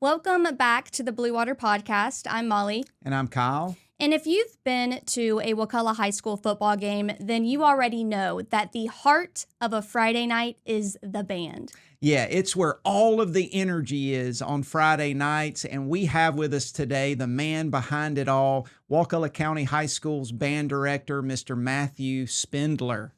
Welcome back to the BlueWater Podcast. I'm Molly. And I'm Kyle. And if you've been to a Wakulla High School football game, then you already know that the heart of a Friday night is the band. Yeah, it's where all of the energy is on Friday nights. And we have with us today the man behind it all, Wakulla County High School's band director, Mr. Matthew Spindler.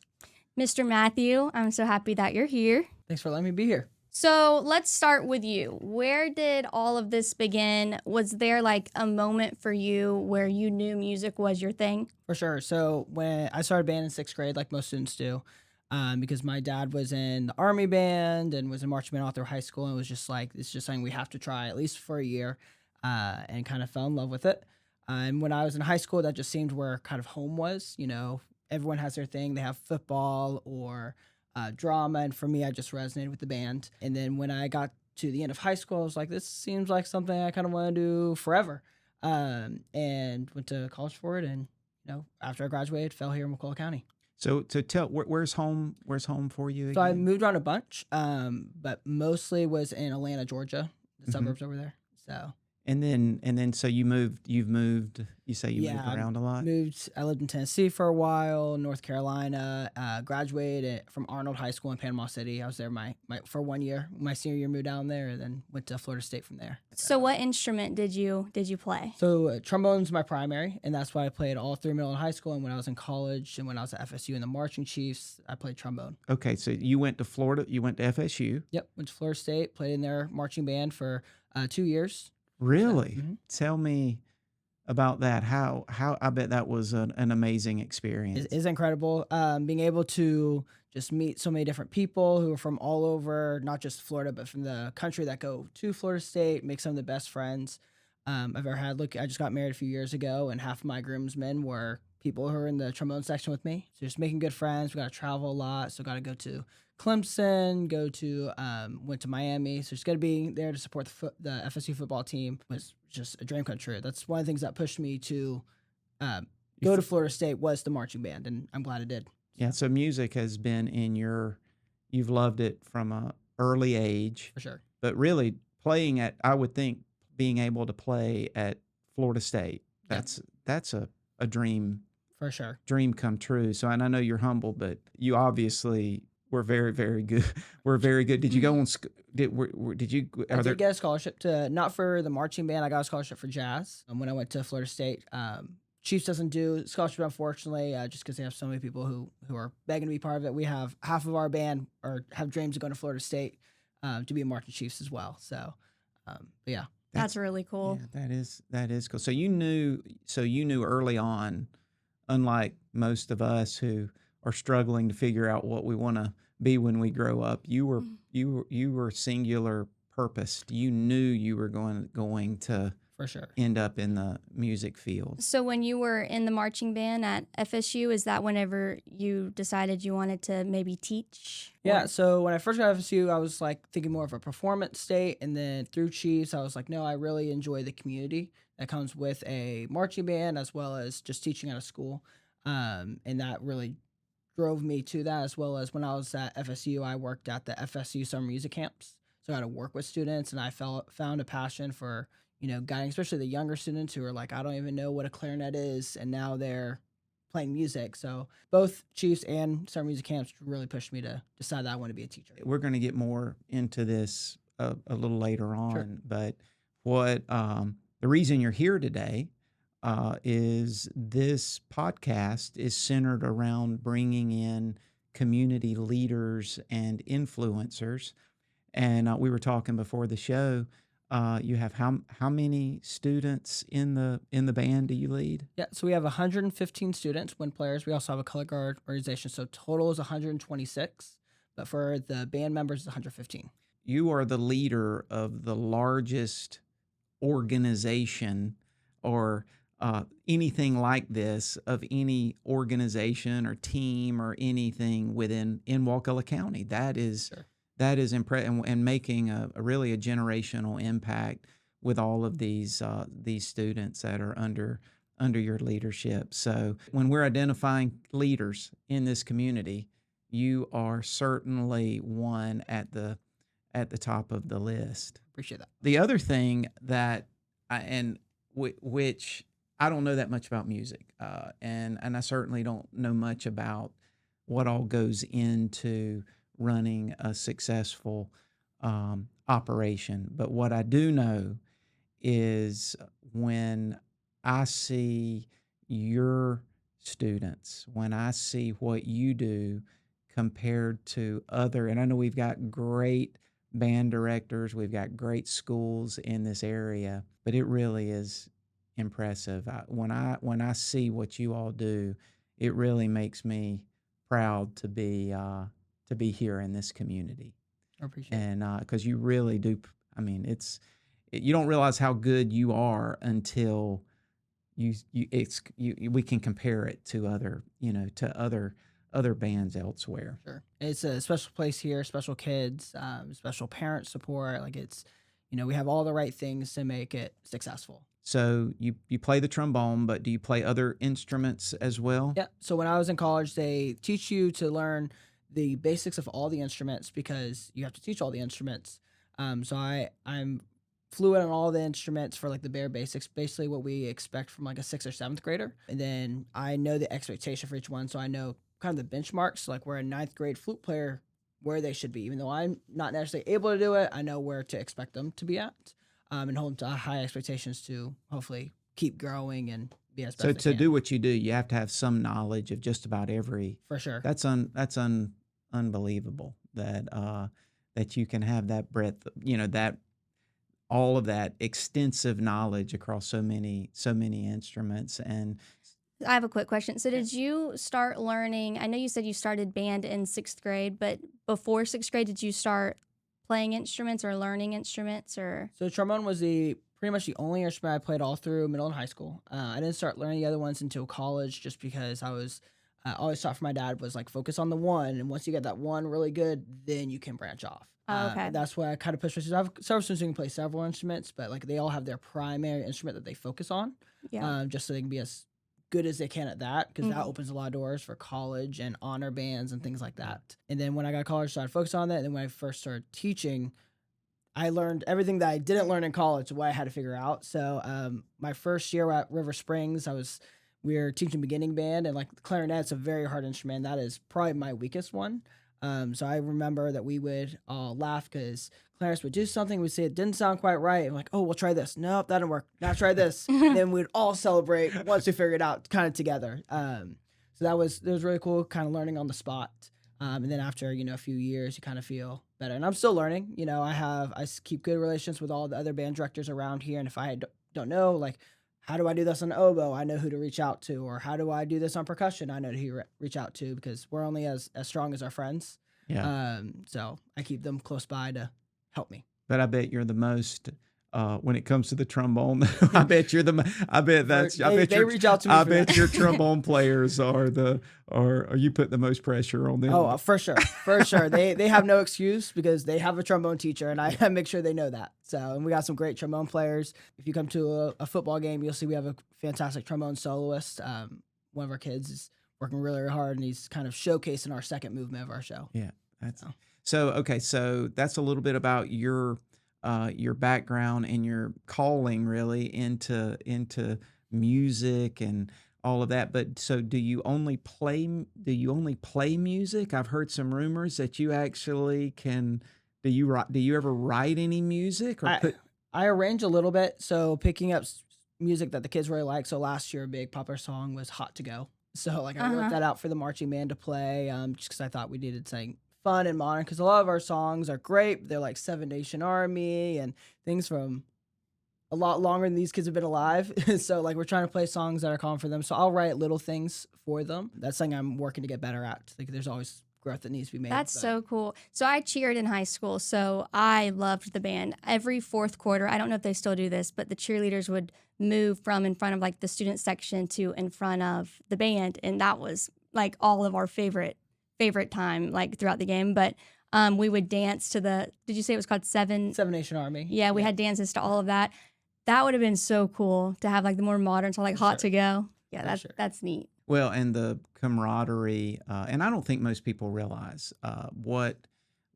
Mr. Matthew, I'm so happy that you're here. Thanks for letting me be here. So let's start with you. Where did all of this begin? Was there like a moment for you where you knew music was your thing? For sure. So when I started band in 6th grade, like most students do, because my dad was in the Army band and was in marching band all through high school, and it was just like, it's just something we have to try at least for a year, and kind of fell in love with it. And when I was in high school, that just seemed where kind of home was. You know, everyone has their thing. They have football or drama, and for me, I just resonated with the band. And then when I got to the end of high school, I was like, this seems like something I kind of want to do forever, and went to college for it. And after I graduated, fell here in Wakulla County. So tell, where's home? Where's home for you again? So I moved around a bunch, but mostly was in Atlanta, Georgia, the suburbs over there. So. And then, so you've moved, you say you moved around a lot? I lived in Tennessee for a while, North Carolina, graduated from Arnold High School in Panama City. I was there for 1 year. My senior year, moved down there, and then went to Florida State from there. So what instrument did you play? So trombone's my primary, and that's why I played all through middle and high school. And when I was in college and when I was at FSU in the Marching Chiefs, I played trombone. Okay, so you went to Florida, you went to FSU. Yep, went to Florida State, played in their marching band for 2 years. Really? Mm-hmm. Tell me about that. How I bet that was an amazing experience. It's incredible. Being able to just meet so many different people who are from all over, not just Florida, but from the country that go to Florida State, make some of the best friends I've ever had. Look, I just got married a few years ago, and half of my groomsmen were people who are in the trombone section with me. So just making good friends. We got to travel a lot. So got to go to Clemson, went to Miami. So just got to be there to support the FSU football team was just a dream come true. That's one of the things that pushed me to go to Florida State was the marching band, and I'm glad I did. Yeah, so music has been you've loved it from an early age. For sure. But really I would think being able to play at Florida State, that's a dream. For sure. Dream come true. So, and I know you're humble, but you obviously were very, very good. We're very good. Did you go on? Did you? I did get a scholarship not for the marching band. I got a scholarship for jazz. When I went to Florida State, Chiefs doesn't do scholarship, unfortunately, just because they have so many people who are begging to be part of it. We have half of our band have dreams of going to Florida State to be a marching Chiefs as well. So, but yeah. That's really cool. Yeah, that is cool. So you knew early on, unlike most of us who are struggling to figure out what we want to be when we grow up. You were singular purposed. You knew you were going to for sure end up in the music field. So when you were in the marching band at FSU, is that whenever you decided you wanted to maybe teach? Yeah, so when I first got to FSU, I was like thinking more of a performance state, and then through Chiefs, I was like, no, I really enjoy the community that comes with a marching band as well as just teaching at a school, and that really drove me to that. As well as when I was at FSU, I worked at the FSU summer music camps, so I got to work with students, and I found a passion for guiding, especially the younger students who are like, I don't even know what a clarinet is, and now they're playing music. So both Chiefs and summer music camps really pushed me to decide that I want to be a teacher. We're going to get more into this a little later on, Sure. But what the reason you're here today is this podcast is centered around bringing in community leaders and influencers. And we were talking before the show. You have how many students in the band do you lead? Yeah, so we have 115 students, wind players. We also have a color guard organization, so total is 126. But for the band members, it's 115. You are the leader of the largest organization or anything like this of any organization or team or anything in Wakulla County. That is. Sure. That is impressive, and making a really a generational impact with all of these students that are under under your leadership. So when we're identifying leaders in this community, you are certainly one at the top of the list. Appreciate that. The other thing that which I don't know that much about music, and I certainly don't know much about what all goes into running a successful operation. But what I do know is when I see your students, when I see what you do compared to other, and I know we've got great band directors, we've got great schools in this area, but it really is impressive. When I see what you all do, it really makes me proud to be here in this community. I appreciate it. And because you really do, I mean, you don't realize how good you are until we can compare it to other bands elsewhere. Sure. It's a special place here, special kids, special parent support. Like it's, we have all the right things to make it successful. So you play the trombone, but do you play other instruments as well? Yeah. So when I was in college, they teach you to learn the basics of all the instruments because you have to teach all the instruments. So I'm fluent on all the instruments for like the bare basics, basically what we expect from like a 6th or 7th grader. And then I know the expectation for each one. So I know kind of the benchmarks, like where a 9th grade flute player, where they should be. Even though I'm not necessarily able to do it, I know where to expect them to be at, and hold them to high expectations to hopefully keep growing and be as best So they to can. do what you do, you have to have some knowledge of just about every. For sure. That's unbelievable that you can have that breadth, that all of that extensive knowledge across so many instruments. And I have a quick question. So did you start learning, I know you said you started band in 6th grade, but before 6th grade, did you start playing instruments or learning instruments or? So trombone was pretty much the only instrument I played all through middle and high school. I didn't start learning the other ones until college just because I was always taught from my dad was like focus on the one. And once you get that one really good, then you can branch off. Oh, okay. And that's why I kind of push myself. Several students who can play several instruments, but like they all have their primary instrument that they focus on, just so they can be as good as they can at that, because that opens a lot of doors for college and honor bands and things like that. And then when I got to college, I started focusing on that. And then when I first started teaching, I learned everything that I didn't learn in college, what I had to figure out. So my first year at River Springs, we were teaching beginning band, and like clarinet's a very hard instrument. That is probably my weakest one. So I remember that we would laugh because clarinets would do something. We'd say it didn't sound quite right. And like, oh, we'll try this. Nope, that didn't work. Now try this. And then we'd all celebrate once we figured it out kind of together. So that was really cool, kind of learning on the spot. And then after, a few years, you kind of feel better. And I'm still learning. I keep good relations with all the other band directors around here. And if I don't know, like, how do I do this on oboe? I know who to reach out to. Or how do I do this on percussion? I know who to reach out to, because we're only as strong as our friends. Yeah. So I keep them close by to help me. But I bet you're the most when it comes to the trombone. I bet you're They reach out to me. I bet your trombone players are you put the most pressure on them. Oh, for sure. They have no excuse because they have a trombone teacher, and I make sure they know that. So, and we got some great trombone players. If you come to a football game, you'll see we have a fantastic trombone soloist. One of our kids is working really, really hard, and he's kind of showcasing our second movement of our show. Yeah, okay. So that's a little bit about your background and your calling really into music and all of that. But so do you only play music? I've heard some rumors that you actually can. Do you ever write any music? I arrange a little bit. So picking up music that the kids really like. So last year, a big popular song was Hot to Go. So like I wrote that out for the marching band to play, just because I thought we needed something fun and modern, because a lot of our songs are great. They're like Seven Nation Army and things from a lot longer than these kids have been alive. So like we're trying to play songs that are common for them. So I'll write little things for them. That's something I'm working to get better at. Like there's always growth that needs to be made. That's so cool. So I cheered in high school, so I loved the band. Every fourth quarter, I don't know if they still do this, but the cheerleaders would move from in front of like the student section to in front of the band, and that was like all of our favorite time like throughout the game. But we would dance to did you say it was called Seven Nation Army? Yeah, we had dances to all of that. That would have been so cool to have like the more modern, so like For hot sure. to go. Yeah, For sure. that's neat. Well, and the camaraderie, and I don't think most people realize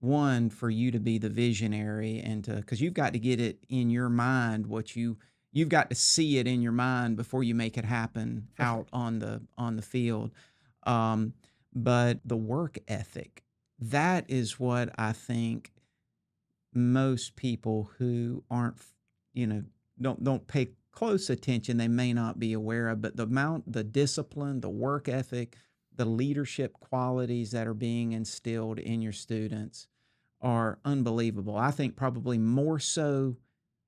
one, for you to be the visionary and because you've got to get it in your mind you've got to see it in your mind before you make it happen For sure. out on the field. But the work ethic, that is what I think most people who aren't, don't pay close attention, they may not be aware of, but the discipline, the work ethic, the leadership qualities that are being instilled in your students are unbelievable. I think probably more so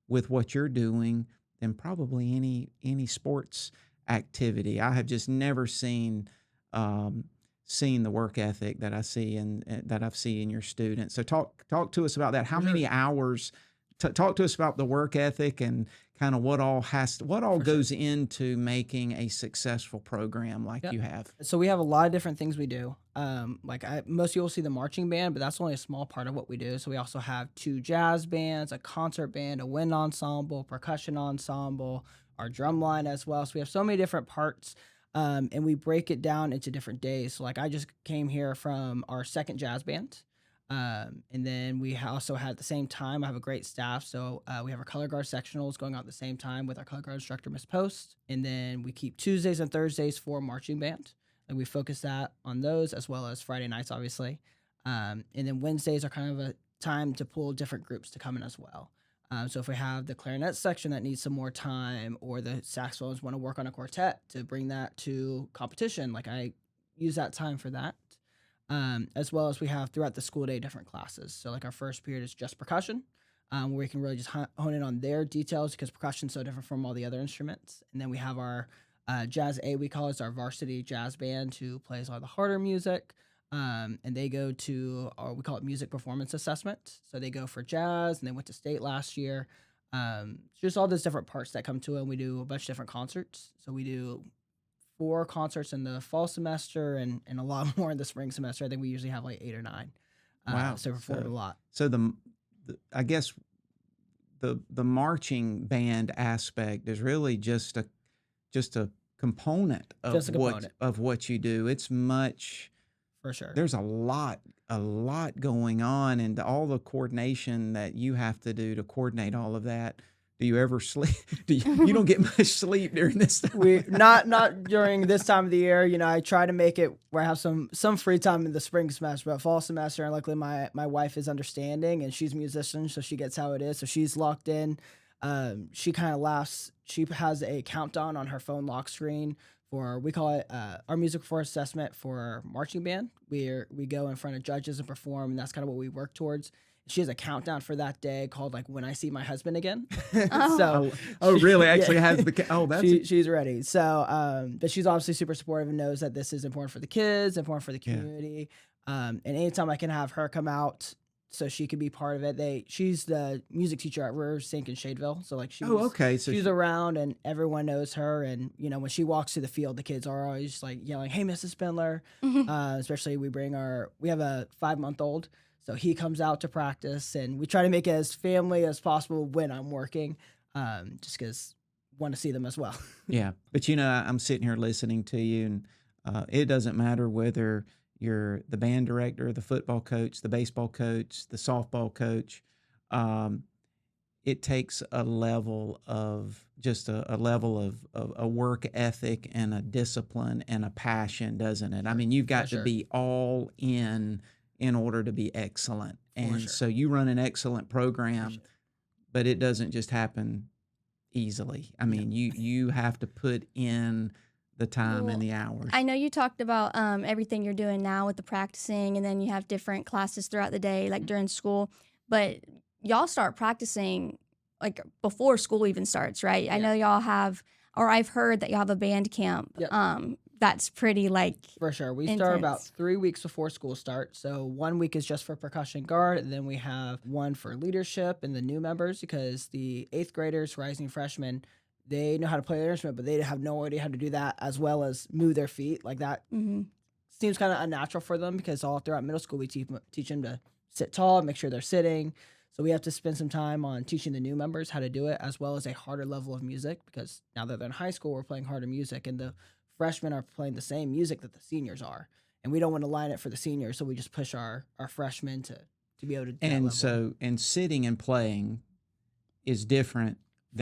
with what you're doing than probably any sports activity. I have just never seen the work ethic that I see that I've seen in your students. So talk to us about that. How many hours? Talk to us about the work ethic and kind of what all goes into making a successful program like you have. So we have a lot of different things we do. Most people see the marching band, but that's only a small part of what we do. So we also have 2 jazz bands, a concert band, a wind ensemble, percussion ensemble, our drum line as well. So we have so many different parts, and we break it down into different days. So like I just came here from our 2nd jazz band. And then we also had at the same time, I have a great staff. So we have our color guard sectionals going on at the same time with our color guard instructor, Miss Post. And then we keep Tuesdays and Thursdays for marching band. And we focus that on those as well as Friday nights, obviously. And then Wednesdays are kind of a time to pull different groups to come in as well. So if we have the clarinet section that needs some more time, or the saxophones want to work on a quartet to bring that to competition, like I use that time for that. As well as we have throughout the school day different classes. So like our first period is just percussion, where we can really just hone in on their details because percussion is so different from all the other instruments. And then we have our Jazz A, we call it, our varsity jazz band, who plays a lot of the harder music. And they go to we call it music performance assessment. So they go for jazz, and they went to state last year. Just all those different parts that come to it. And we do a bunch of different concerts. So we do 4 concerts in the fall semester and a lot more in the spring semester. I think we usually have like 8 or 9. Wow. So we perform a lot. So I guess the marching band aspect is really just a component of what you do. It's much, for sure. There's a lot going on, and all the coordination that you have to do to coordinate all of that. Do you ever sleep? You don't get much sleep during this time? We not during this time of the year. I try to make it where I have some free time in the spring semester, but fall semester, and luckily my wife is understanding, and she's a musician, so she gets how it is. So she's locked in. She kind of laughs. She has a countdown on her phone lock screen for, we call it our music performance assessment for marching band. We go in front of judges and perform, and that's kind of what we work towards. She has a countdown for that day called like "When I See My Husband Again." Really? Actually, has the she's ready. So, but she's obviously super supportive and knows that this is important for the kids, important for the community. And anytime I can have her come out, so she can be part of it. She's the music teacher at River Sink in Shadeville. So like she's So she's around, and everyone knows her. And when she walks through the field, the kids are always like yelling, "Hey, Mrs. Spindler!" Especially we have a 5-month-old. So he comes out to practice, and we try to make it as family as possible when I'm working, just because I want to see them as well. Yeah. But, I'm sitting here listening to you, and it doesn't matter whether you're the band director, the football coach, the baseball coach, the softball coach. It takes a level of a work ethic and a discipline and a passion, doesn't it? I mean, you've got to be all in order to be excellent. And so you run an excellent program, but it doesn't just happen easily. I mean, you have to put in the time and the hours. I know you talked about everything you're doing now with the practicing, and then you have different classes throughout the day, like during school, but y'all start practicing like before school even starts, right? Yeah. I know y'all have, or I've heard that y'all have a band camp. Yep. That's pretty for sure. We start about 3 weeks before school starts. So 1 week is just for percussion guard, and then we have one for leadership and the new members, because the 8th graders, rising freshmen, they know how to play their instrument, but they have no idea how to do that as well as move their feet like that. Seems kind of unnatural for them, because all throughout middle school we teach them to sit tall, make sure they're sitting. So we have to spend some time on teaching the new members how to do it, as well as a harder level of music, because now that they're in high school, we're playing harder music, and the freshmen are playing the same music that the seniors are. And we don't want to line it for the seniors, so we just push our freshmen to be able to do that And level. so, and sitting and playing is different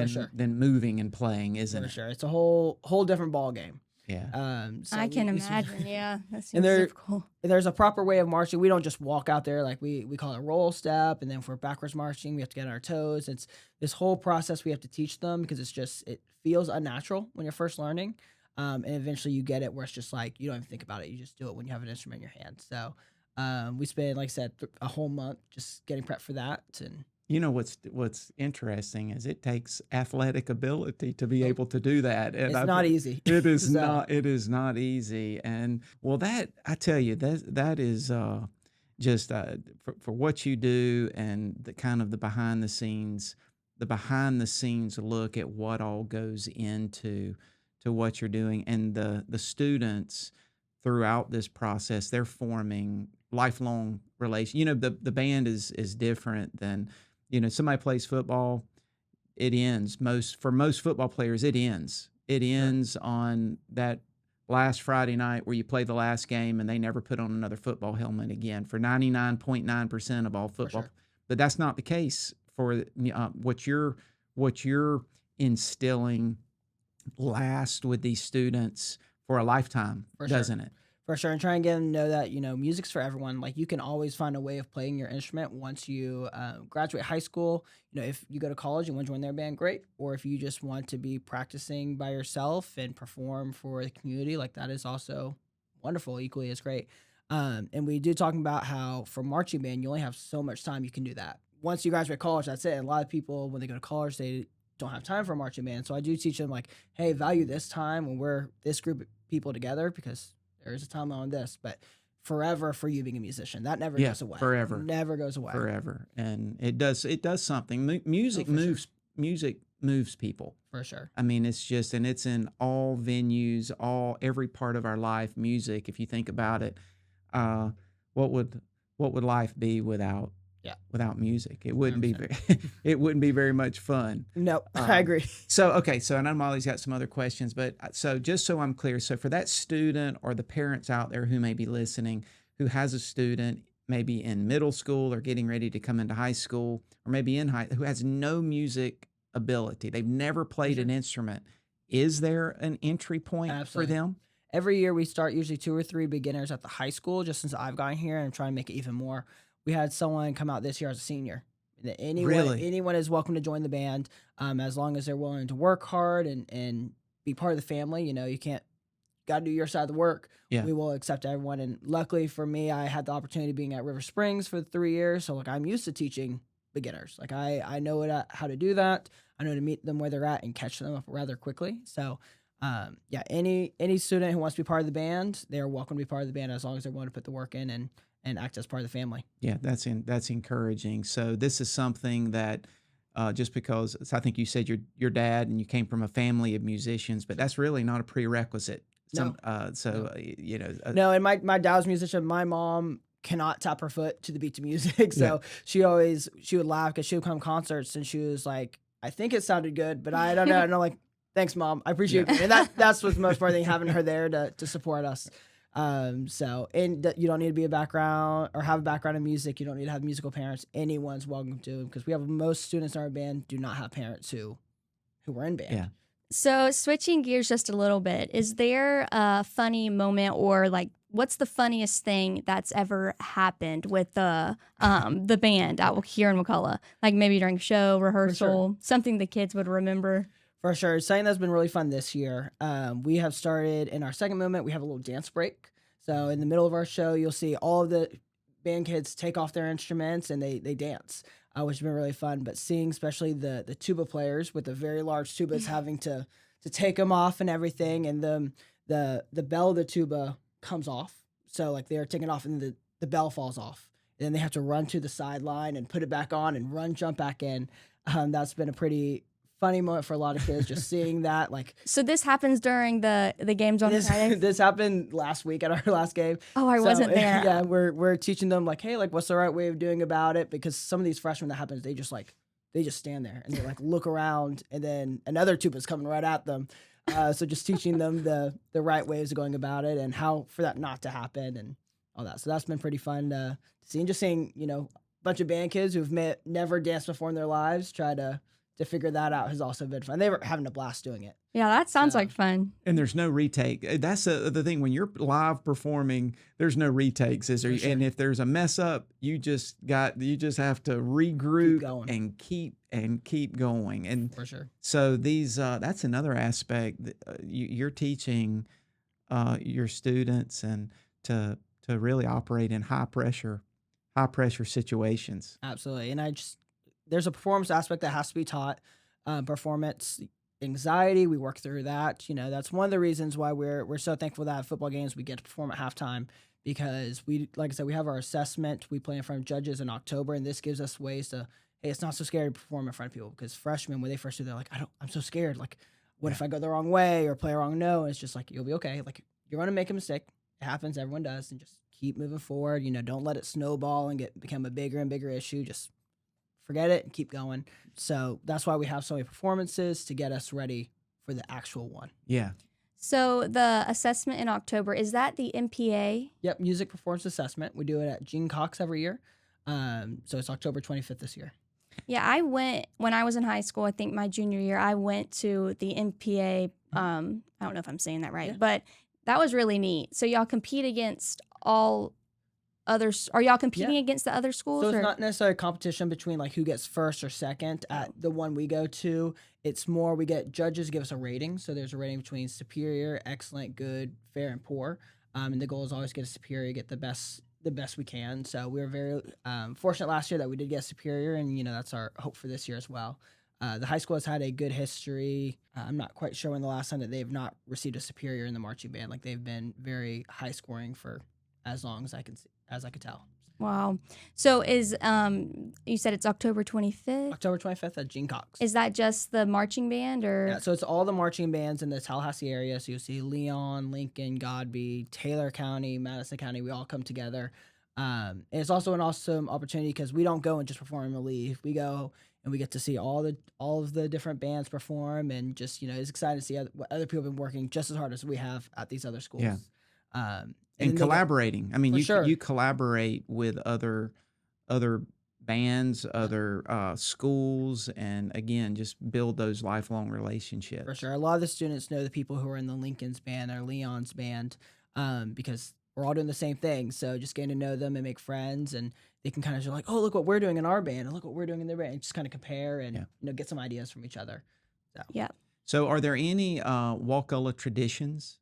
sure. than moving and playing, isn't For it? sure. It's a whole different ball game. Yeah. So I can imagine. Yeah, that seems there- difficult. there's a proper way of marching. We don't just walk out there like we call it a roll step, and then if we're backwards marching, we have to get on our toes. It's this whole process we have to teach them, because it feels unnatural when you're first learning, and eventually you get it where it's just like you don't even think about it. You just do it when you have an instrument in your hand. So we spend, like I said, a whole month just getting prepped for that. And You know what's interesting is it takes athletic ability to be able to do that. And it's not easy. It is So- not. It is not easy. And well, that I tell you, that is just for what you do, and the kind of the behind the scenes look at what all goes into what you're doing, and the students throughout this process, they're forming lifelong relations. You know, the band is different than, you know, somebody plays football, it ends. For most football players, it ends. It ends on that last Friday night where you play the last game and they never put on another football helmet again, for 99.9% of all football. sure. But that's not the case for what you're instilling last with these students for a lifetime, For sure. doesn't it? For sure, and try and get them to know that, you know, music's for everyone. Like, you can always find a way of playing your instrument once you graduate high school. You know, if you go to college and want to join their band, great. Or if you just want to be practicing by yourself and perform for the community, like, that is also wonderful, equally as great. And we do talking about how for marching band, you only have so much time you can do that. Once you graduate college, that's it. And a lot of people, when they go to college, they don't have time for marching band. So I do teach them, like, hey, value this time when we're this group of people together, because there is a timeline on this, but forever for you being a musician. That never goes away. Forever. Never goes away. Forever. And it does something. Music moves people. For sure. I mean, it's just, and it's in all venues, every part of our life. Music, if you think about it, what would life be without music? It wouldn't 100%. be it wouldn't be very much fun. No, I agree. So I know Molly's got some other questions, but so just so I'm clear, so for that student or the parents out there who may be listening, who has a student maybe in middle school or getting ready to come into high school, or maybe who has no music ability, they've never played an instrument, is there an entry point Absolutely. for them? Every year we start usually 2 or 3 beginners at the high school, just since I've gotten here, and I'm trying to make it even more. We had someone come out this year as a senior. Anyone is welcome to join the band, as long as they're willing to work hard and be part of the family. You know, you got to do your side of the work. Yeah. We will accept everyone. And luckily for me, I had the opportunity of being at River Springs for 3 years. So, like, I'm used to teaching beginners. Like, I know how to do that. I know to meet them where they're at and catch them up rather quickly. So, any student who wants to be part of the band, they are welcome to be part of the band, as long as they're willing to put the work in and act as part of the family. Yeah, that's encouraging. So this is something that just because I think you said your dad and you came from a family of musicians, but that's really not a prerequisite. No. You know. No, and my dad was a musician. My mom cannot tap her foot to the beat to music, so she would laugh because she would come to concerts and she was like, I think it sounded good, but I don't know. And I'm like, thanks, Mom, I appreciate it. And that's what's the most important thing, having her there to support us. You don't need to be a background or have a background in music. You don't need to have musical parents. Anyone's welcome to, because we have most students in our band do not have parents who were in band. Yeah. So switching gears just a little bit, is there a funny moment, or like, what's the funniest thing that's ever happened with the band out here in Wakulla? Like maybe during show, rehearsal, something the kids would remember. For sure. Something that's been really fun this year. We have started in our second movement, we have a little dance break. So in the middle of our show, you'll see all of the band kids take off their instruments and they dance, which has been really fun. But seeing especially the tuba players with the very large tubas having to take them off and everything, and the bell of the tuba comes off. So like they're taking off and the bell falls off. And then they have to run to the sideline and put it back on and jump back in. That's been a pretty funny moment for a lot of kids just seeing that. Like, So this happens during the games on Friday? this happened last week at our last game. Oh, I wasn't there. Yeah, we're teaching them like, hey, like what's the right way of doing about it? Because some of these freshmen that happens, they just stand there and they like look around, and then another tuba's coming right at them. So just teaching them the right ways of going about it and how for that not to happen and all that. So that's been pretty fun to see, and just seeing, a bunch of band kids who've never danced before in their lives try to figure that out has also been fun. They were having a blast doing it. Yeah, that sounds like fun. And there's no retake. That's the thing. When you're live performing, there's no retakes, is there? Sure. And if there's a mess up, you just have to regroup and keep going. And For sure. so that's another aspect that, you're teaching your students and to really operate in high pressure situations. Absolutely. And there's a performance aspect that has to be taught. Performance anxiety, we work through that. That's one of the reasons why we're so thankful that at football games we get to perform at halftime, because like I said, we have our assessment. We play in front of judges in October, and this gives us ways to, hey, it's not so scary to perform in front of people, because freshmen, when they first do, they're like, I'm so scared. Like, what if I go the wrong way or play a wrong note? And it's just like, you'll be okay. Like, you're going to make a mistake. It happens. Everyone does. And just keep moving forward. Don't let it snowball and become a bigger and bigger issue. Just forget it and keep going. So that's why we have so many performances to get us ready for the actual one. Yeah. So the assessment in October, is that the MPA? Yep, music performance assessment. We do it at Gene Cox every year. So it's October 25th this year. Yeah, I went when I was in high school. I think my junior year, I went to the MPA. I don't know if I'm saying that right, but that was really neat. So y'all compete against all others. Are y'all competing against the other schools? So it's not necessarily a competition between like who gets first or second at the one we go to. It's more we get judges give us a rating. So there's a rating between superior, excellent, good, fair, and poor. And the goal is always get a superior, get the best we can. So we were very fortunate last year that we did get superior, and that's our hope for this year as well. The high school has had a good history. I'm not quite sure when the last time that they've not received a superior in the marching band. Like, they've been very high scoring for as long as I could tell. Wow. So is you said it's October 25th? October 25th at Gene Cox. Is that just the marching band, or? Yeah, so it's all the marching bands in the Tallahassee area. So you'll see Leon, Lincoln, Godby, Taylor County, Madison County. We all come together. And it's also an awesome opportunity because we don't go and just perform and leave. We go and we get to see all of the different bands perform, and just it's exciting to see what other people have been working just as hard as we have at these other schools. Yeah. And collaborating. I mean, you collaborate with other bands, other schools, and again, just build those lifelong relationships. For sure. A lot of the students know the people who are in the Lincoln's band or Leon's band because we're all doing the same thing. So just getting to know them and make friends, and they can kind of just like, oh, look what we're doing in our band, and look what we're doing in their band, and just kind of compare and get some ideas from each other. So are there any Wakulla traditions?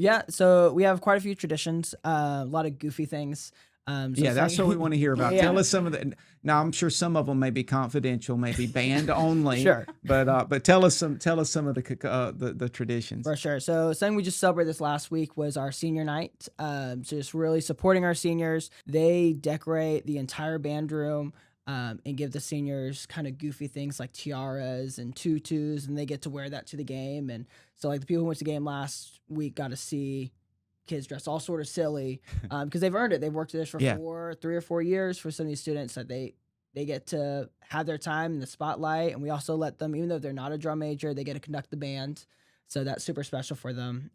Yeah, so we have quite a few traditions, a lot of goofy things. That's what we want to hear about. Tell us some of the. Now, I'm sure some of them may be confidential, maybe band only. Sure, but tell us some of the traditions. For sure. So something we just celebrated this last week was our senior night. So just really supporting our seniors. They decorate the entire band room. And give the seniors kind of goofy things like tiaras and tutus, and they get to wear that to the game. And so, like, the people who went to the game last week got to see kids dressed all sort of silly because they've earned it. They've worked at this for 3 or 4 years. For some of these students, that they get to have their time in the spotlight, and we also let them, even though they're not a drum major, they get to conduct the band. So that's super special for them.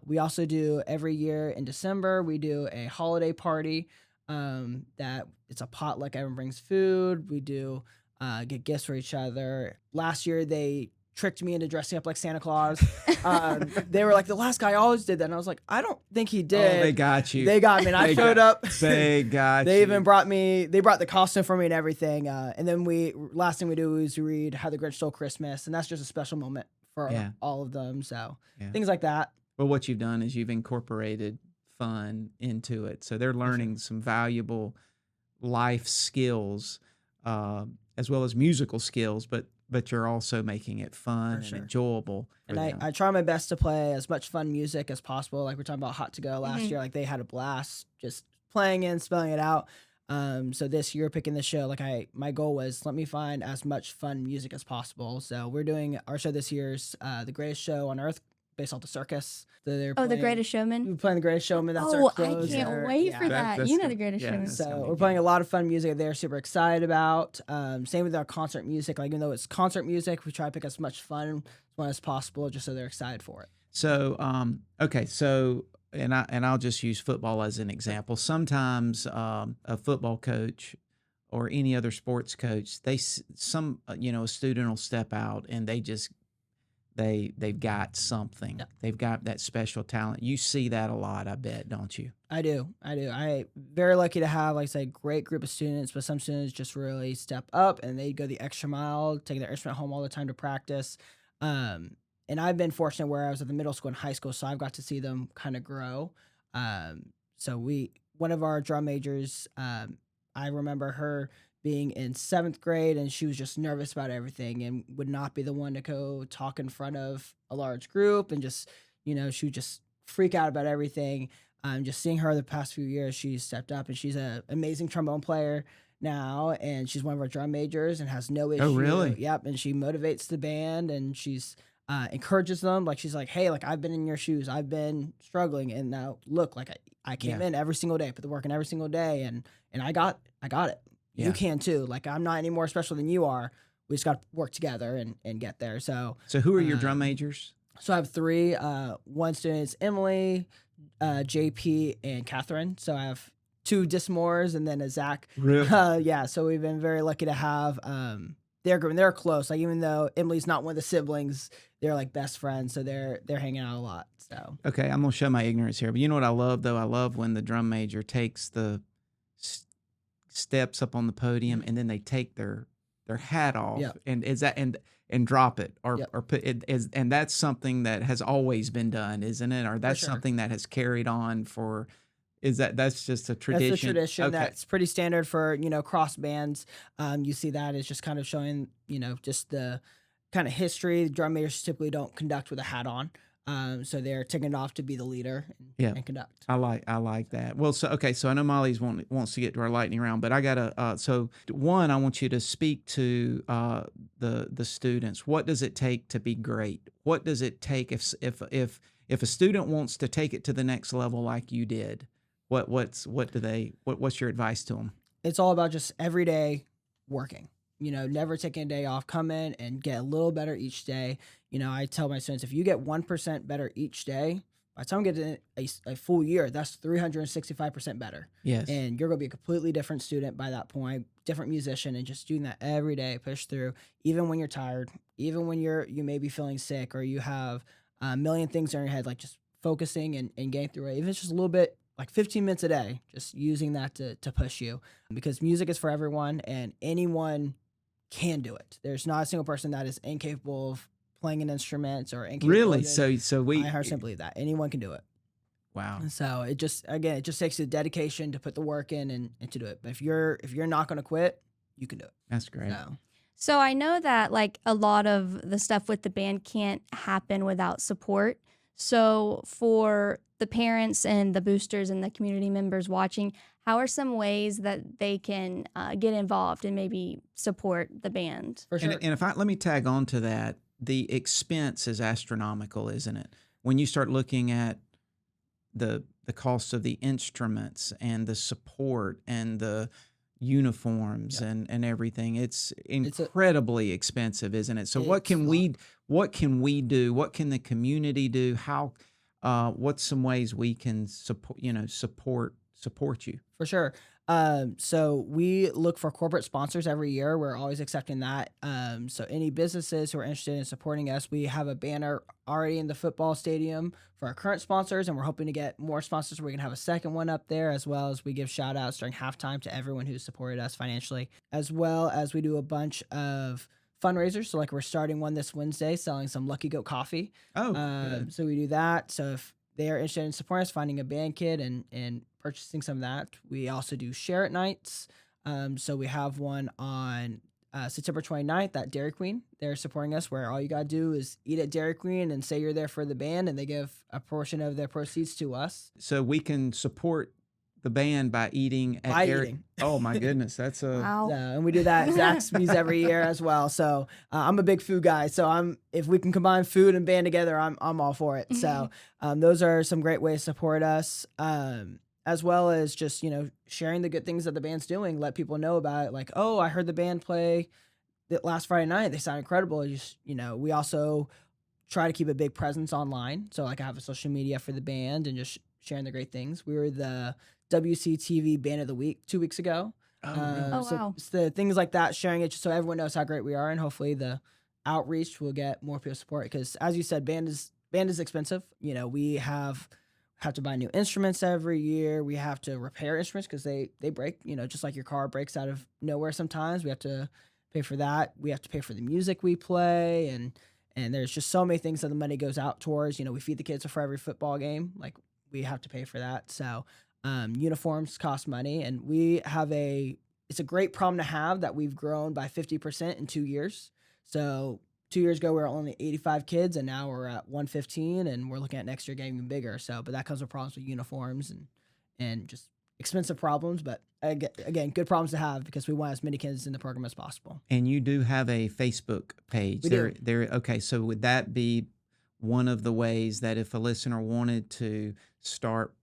We also do every year in December, we do a holiday party. That it's a potluck. Everyone brings food. We do get gifts for each other. Last year they tricked me into dressing up like Santa Claus. They were like, the last guy always did that, and I was like, I don't think he did. Oh, they got you. They got me, and I showed up. They got They you. even brought the costume for me and everything. And then last thing we do is we read How the Grinch Stole Christmas, and that's just a special moment for all of them. So things like that. Well, what you've done is you've incorporated fun into it, so they're learning some valuable life skills as well as musical skills, but you're also making it fun and enjoyable. And I try my best to play as much fun music as possible. Like we're talking about Hot to Go last year, like they had a blast just playing and spelling it out. So this year picking the show, my goal was let me find as much fun music as possible. So we're doing our show this year's The Greatest Show on Earth, based off the circus. So they're Oh, The playing, Greatest Showman. we're playing The Greatest Showman. That's our Oh, I closer. can't wait for Yeah. that. You know The Greatest Showman. that's gonna So be we're good. playing a lot of fun music they're super excited about. Same with our concert music. Like even though it's concert music, we try to pick as much fun as possible just so they're excited for it. So, okay, so I'll just use football as an example. Sometimes a football coach or any other sports coach, a student will step out and they've got something. Yeah. They've got that special talent. You see that a lot, I bet, don't you? I do. I very lucky to have, like I said, great group of students, but some students just really step up and they go the extra mile, taking their instrument home all the time to practice. And I've been fortunate where I was at the middle school and high school, so I've got to see them kind of grow. One of our drum majors, I remember her being in 7th grade and she was just nervous about everything and would not be the one to go talk in front of a large group and just, she would just freak out about everything. Just seeing her the past few years, she's stepped up and she's an amazing trombone player now, and she's one of our drum majors and has no issue. Oh, really? Yep. And she motivates the band and she's encourages them. Like she's like, hey, like I've been in your shoes. I've been struggling, and now look, like I came in every single day, put the work in every single day, and I got it. Yeah. You can too. Like I'm not any more special than you are. We just got to work together and get there. So who are your drum majors? So I have 3. One student is Emily, JP, and Catherine. So I have 2 Dismores and then a Zach. Really? Yeah. So we've been very lucky to have their group, and they're close. Like even though Emily's not one of the siblings, they're like best friends. So they're hanging out a lot. So Okay, I'm gonna show my ignorance here, but you know what I love though? I love when the drum major takes the steps up on the podium and then they take their hat off and drop it or put it as, and that's something that has always been done, isn't it? Or that's something that has carried on for. That's just a tradition? That's a tradition. Okay. That's pretty standard for, cross bands. You see that as just kind of showing, just the kind of history. Drum majors typically don't conduct with a hat on. So they're taking it off to be the leader and conduct. I like that. Well, so I know Molly's wants to get to our lightning round, but I gotta. I want you to speak to the students. What does it take to be great? What does it take if a student wants to take it to the next level like you did? What's your advice to them? It's all about just every day working. Never taking a day off. Come in and get a little better each day. I tell my students, if you get 1% better each day, by the time we get to a full year, that's 365% better. Yes. And you're going to be a completely different student by that point, different musician, and just doing that every day, push through, even when you're tired, even when you may be feeling sick or you have a million things in your head, like just focusing and getting through it. Even if it's just a little bit, like 15 minutes a day, just using that to push you, because music is for everyone and anyone can do it. There's not a single person that is incapable of playing an instrument or incapable. Really? Of So I 100% believe that anyone can do it. Wow. And so it just takes the dedication to put the work in and to do it. But if you're not going to quit, you can do it. That's great. So I know that like a lot of the stuff with the band can't happen without support. So for the parents and the boosters and the community members watching, how are some ways that they can get involved and maybe support the band? For sure. And let me tag on to that, the expense is astronomical, isn't it? When you start looking at the cost of the instruments and the support and the uniforms and everything, it's incredibly expensive, isn't it? So what can we do? What can the community do? How what's some ways we can support you? For sure. So we look for corporate sponsors every year. We're always accepting that. So any businesses who are interested in supporting us, we have a banner already in the football stadium for our current sponsors, and we're hoping to get more sponsors. We can have a second one up there, as well as we give shout outs during halftime to everyone who's supported us financially, as well as we do a bunch of fundraisers. So like we're starting one this Wednesday, selling some Lucky Goat coffee. Good. So we do that. So if they are interested in supporting us, finding a band kit and purchasing some of that. We also do Share It nights. So we have one on September 29th at Dairy Queen. They're supporting us, where all you got to do is eat at Dairy Queen and say you're there for the band, and they give a portion of their proceeds to us. So we can support the band by eating at By Eric. eating. Oh my goodness, that's a Wow. And we do that at Zaxby's every year as well. So I'm a big food guy. So if we can combine food and band together, I'm all for it. So those are some great ways to support us. As well as just, sharing the good things that the band's doing, let people know about it. Like, oh, I heard the band play that last Friday night. They sound incredible. Just, we also try to keep a big presence online. So like I have a social media for the band and just sharing the great things. We were the WCTV Band of the Week 2 weeks ago. Oh, So wow. it's the things like that, sharing it just so everyone knows how great we are, and hopefully the outreach will get more people support. Because as you said, band is expensive. We have to buy new instruments every year. We have to repair instruments because they break. Just like your car breaks out of nowhere sometimes. We have to pay for that. We have to pay for the music we play, and there's just so many things that the money goes out towards. We feed the kids for every football game. Like we have to pay for that. So uniforms cost money, and it's a great problem to have that we've grown by 50% in 2 years. So 2 years ago we were only 85 kids, and now we're at 115, and we're looking at next year getting even bigger. So, but that comes with problems with uniforms and just expensive problems. But again, good problems to have because we want as many kids in the program as possible. And you do have a Facebook page. We do. Okay, so would that be one of the ways that if a listener wanted to start,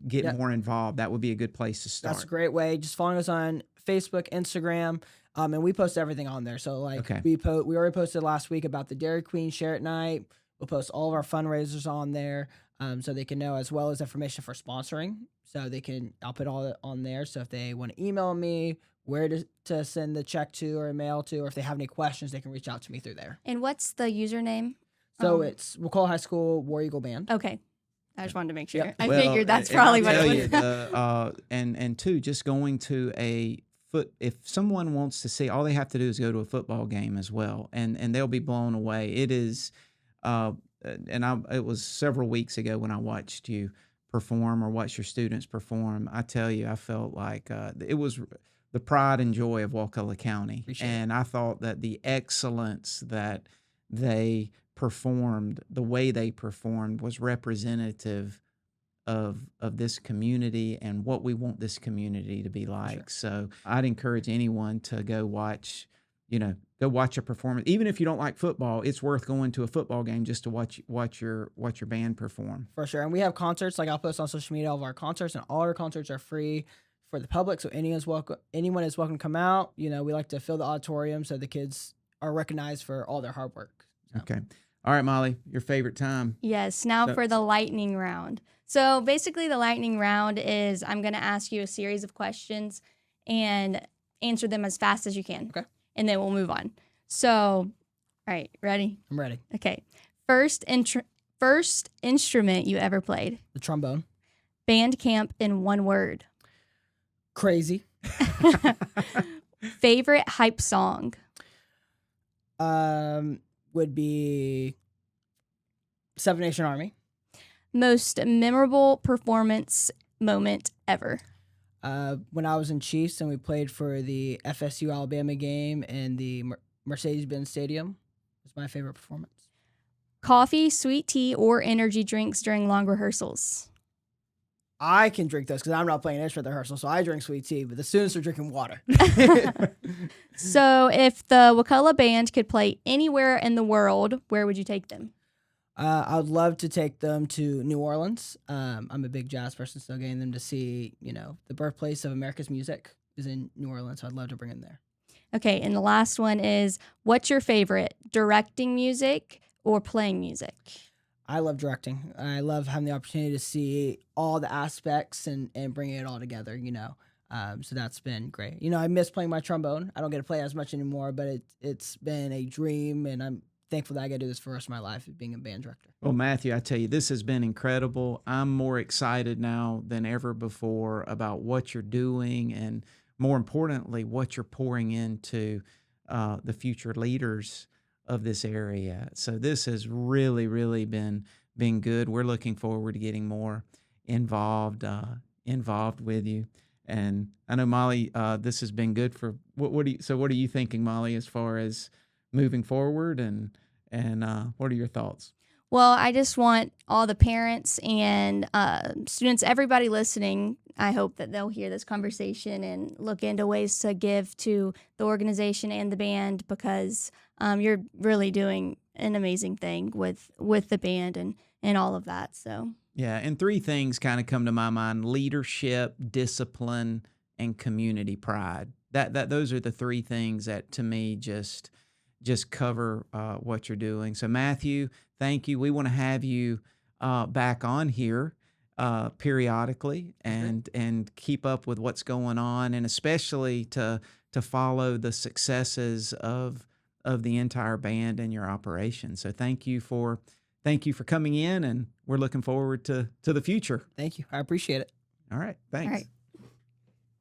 get more involved, that would be a good place to start? That's a great way. Just following us on Facebook, Instagram, and we post everything on there. So like we already posted last week about the Dairy Queen Share It Night. We'll post all of our fundraisers on there, so they can know, as well as information for sponsoring. So I'll put all that on there. So if they want to email me, where to send the check to or mail to, or if they have any questions, they can reach out to me through there. And what's the username? So it's Wakulla High School War Eagle Band. Okay. I just wanted to make sure. Yep. I figured that's probably what it was. And two, just going to if someone wants to see, all they have to do is go to a football game as well, and they'll be blown away. It is, it was several weeks ago when I watched you perform or watched your students perform. I tell you, I felt like it was the pride and joy of Wakulla County. Appreciate And I thought that the excellence that they performed, the way they performed, was representative of this community and what we want this community to be like. So I'd encourage anyone to go watch a performance. Even if you don't like football, it's worth going to a football game just to watch your band perform. For sure. And we have concerts. Like I'll post on social media all of our concerts, and all our concerts are free for the public. So anyone is welcome to come out. We like to fill the auditorium so the kids are recognized for all their hard work. So. Okay. All right, Molly, your favorite time. Yes. Now for the lightning round. So basically the lightning round is I'm going to ask you a series of questions and answer them as fast as you can. Okay. And then we'll move on. So, all right, ready? I'm ready. Okay. First instrument you ever played? The trombone. Band camp in one word. Crazy. Favorite hype song? Would be Seven Nation Army. Most memorable performance moment ever? When I was in Chiefs and we played for the FSU Alabama game in the Mercedes-Benz Stadium, was my favorite performance. Coffee, sweet tea, or energy drinks during long rehearsals? I can drink those because I'm not playing instrument rehearsal, so I drink sweet tea, but the students are drinking water. So if the Wakulla band could play anywhere in the world, where would you take them? I would love to take them to New Orleans. I'm a big jazz person, so getting them to see, the birthplace of America's music is in New Orleans, so I'd love to bring them there. Okay, and the last one is, what's your favorite, directing music or playing music? I love directing. I love having the opportunity to see all the aspects and bringing it all together, So that's been great. I miss playing my trombone. I don't get to play as much anymore, but it's been a dream, and I'm thankful that I get to do this for the rest of my life, being a band director. Well, Matthew, I tell you, this has been incredible. I'm more excited now than ever before about what you're doing, and more importantly, what you're pouring into the future leaders of this area. So this has really, really been good. We're looking forward to getting more involved with you. And I know, Molly, this has been good for what are you thinking, Molly, as far as moving forward, and what are your thoughts? Well, I just want all the parents and students, everybody listening, I hope that they'll hear this conversation and look into ways to give to the organization and the band, because you're really doing an amazing thing with the band and all of that. So Yeah, and three things kind of come to my mind: leadership, discipline, and community pride. That those are the three things that to me just cover what you're doing. So Matthew, thank you. We want to have you back on here periodically and keep up with what's going on, and especially to follow the successes of the entire band and your operation. So thank you for coming in, and we're looking forward to the future. Thank you. I appreciate it. All right. Thanks. all right.